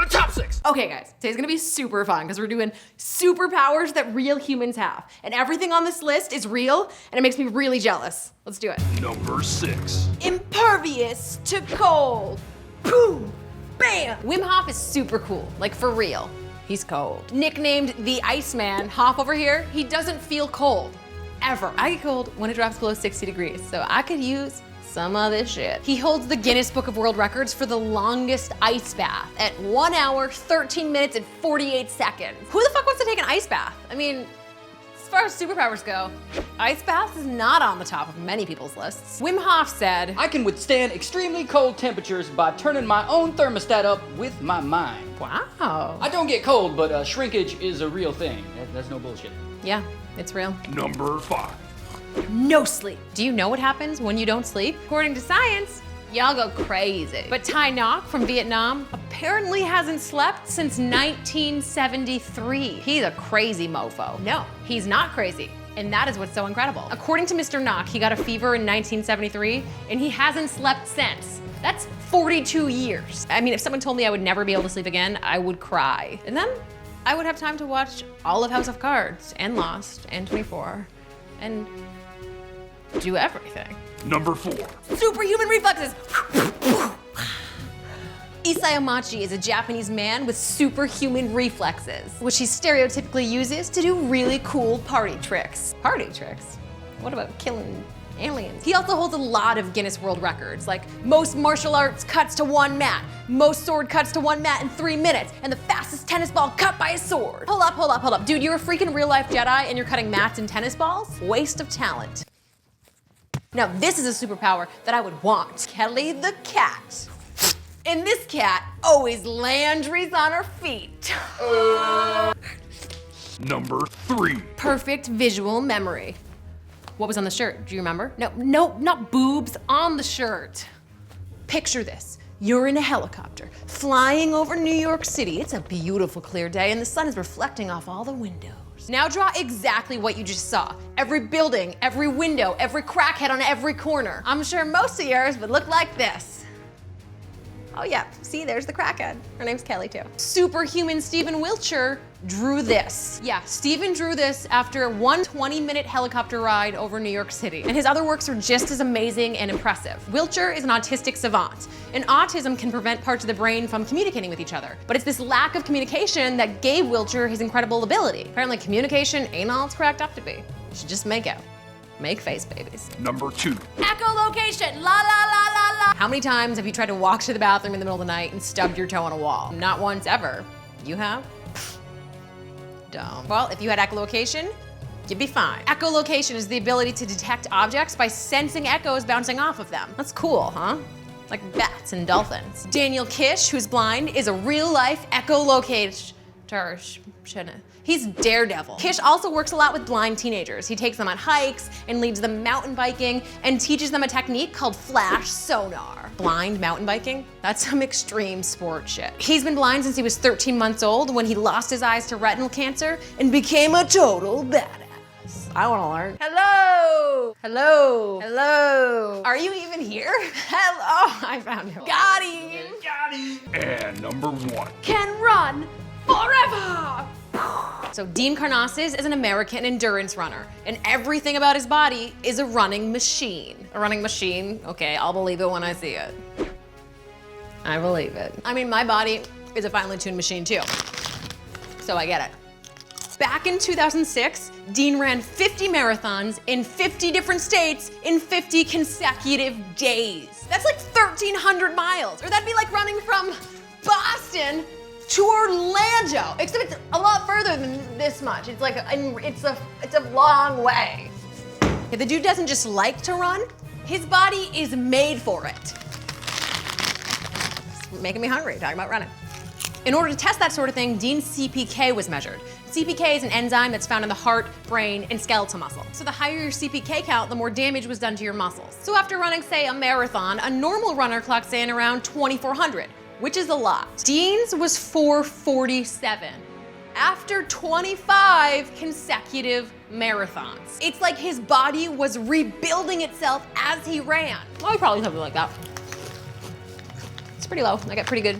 Top 6. Okay guys, today's gonna be super fun because we're doing superpowers that real humans have. And everything on this list is real and it makes me really jealous. Let's do it. Number 6. Impervious to cold. Boom, bam. Wim Hof is super cool, like for real. He's cold. Nicknamed the Iceman, Hof over here, he doesn't feel cold, ever. I get cold when it drops below 60 degrees, so I could use some of this shit. He holds the Guinness Book of World Records for the longest ice bath at 1 hour, 13 minutes, and 48 seconds. Who the fuck wants to take an ice bath? I mean, as far as superpowers go, ice baths is not on the top of many people's lists. Wim Hof said, I can withstand extremely cold temperatures by turning my own thermostat up with my mind. wow. I don't get cold, but shrinkage is a real thing. That's no bullshit. Yeah, it's real. Number 5. No sleep. Do you know what happens when you don't sleep? According to science, y'all go crazy. But Thai Ngoc from Vietnam apparently hasn't slept since 1973. He's a crazy mofo. No, he's not crazy. And that is what's so incredible. According to Mr. Ngoc, he got a fever in 1973 and he hasn't slept since. That's 42 years. I mean, if someone told me I would never be able to sleep again, I would cry. And then I would have time to watch all of House of Cards and Lost and 24 and do everything. Number 4. Superhuman reflexes. Issei Omachi is a Japanese man with superhuman reflexes, which he stereotypically uses to do really cool party tricks. Party tricks? What about killing aliens? He also holds a lot of Guinness World Records, like most martial arts cuts to 1 mat, most sword cuts to 1 mat in 3 minutes, and the fastest tennis ball cut by a sword. Hold up. Dude, you're a freaking real life Jedi and you're cutting mats and tennis balls? Waste of talent. Now, this is a superpower that I would want. Kelly the cat. And this cat always landries on her feet. Number 3. Perfect visual memory. What was on the shirt? Do you remember? No, not boobs, on the shirt. Picture this. You're in a helicopter, flying over New York City. It's a beautiful clear day and the sun is reflecting off all the windows. Now draw exactly what you just saw. Every building, every window, every crackhead on every corner. I'm sure most of yours would look like this. Oh yeah, see, there's the crackhead. Her name's Kelly too. Superhuman Stephen Wiltshire drew this. Yeah, Stephen drew this after one 20-minute helicopter ride over New York City. And his other works are just as amazing and impressive. Wiltshire is an autistic savant, and autism can prevent parts of the brain from communicating with each other. But it's this lack of communication that gave Wiltshire his incredible ability. Apparently communication ain't all it's cracked up to be. You should just make out. Make face babies. Number 2. Echolocation, la la la la la. How many times have you tried to walk to the bathroom in the middle of the night and stubbed your toe on a wall? Not once ever. You have? Dumb. Well, if you had echolocation, you'd be fine. Echolocation is the ability to detect objects by sensing echoes bouncing off of them. That's cool, huh? Like bats and dolphins. Daniel Kish, who's blind, is a real-life echolocator. He's Daredevil. Kish also works a lot with blind teenagers. He takes them on hikes and leads them mountain biking and teaches them a technique called flash sonar. Blind mountain biking? That's some extreme sport shit. He's been blind since he was 13 months old when he lost his eyes to retinal cancer and became a total badass. I wanna learn. Hello! Hello! Hello! Are you even here? Hello! I found him. Got him! And number 1. Can run forever! So Dean Karnazes is an American endurance runner, and everything about his body is a running machine. A running machine? Okay, I'll believe it when I see it. I believe it. I mean, my body is a finely tuned machine too, so I get it. Back in 2006, Dean ran 50 marathons in 50 different states in 50 consecutive days. That's like 1,300 miles, or that'd be like running from Boston to Orlando, except it's a lot further than this much. It's like, it's a long way. If the dude doesn't just like to run, his body is made for it. It's making me hungry, talking about running. In order to test that sort of thing, Dean's CPK was measured. CPK is an enzyme that's found in the heart, brain, and skeletal muscle. So the higher your CPK count, the more damage was done to your muscles. So after running, say, a marathon, a normal runner clocks in around 2,400. Which is a lot. Dean's was 447 after 25 consecutive marathons. It's like his body was rebuilding itself as he ran. Well, probably something like that. It's pretty low. I got pretty good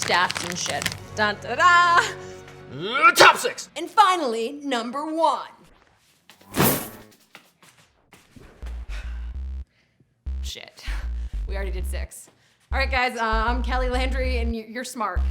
stats and shit. Dun da da! Top 6. And finally, number 1. Shit. We already did 6. All right, guys, I'm Kelly Landry, and you're smart.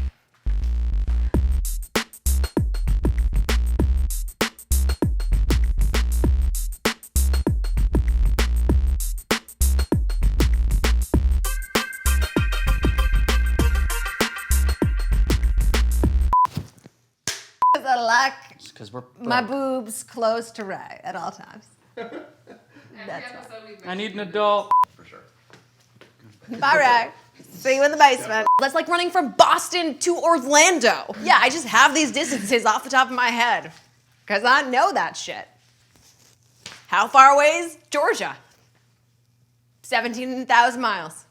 I like Because we're my broke. boobs close to right at all times. That's why. I need an adult. All right. See you in the basement. That's like running from Boston to Orlando. Yeah, I just have these distances off the top of my head. Because I know that shit. How far away is Georgia? 17,000 miles.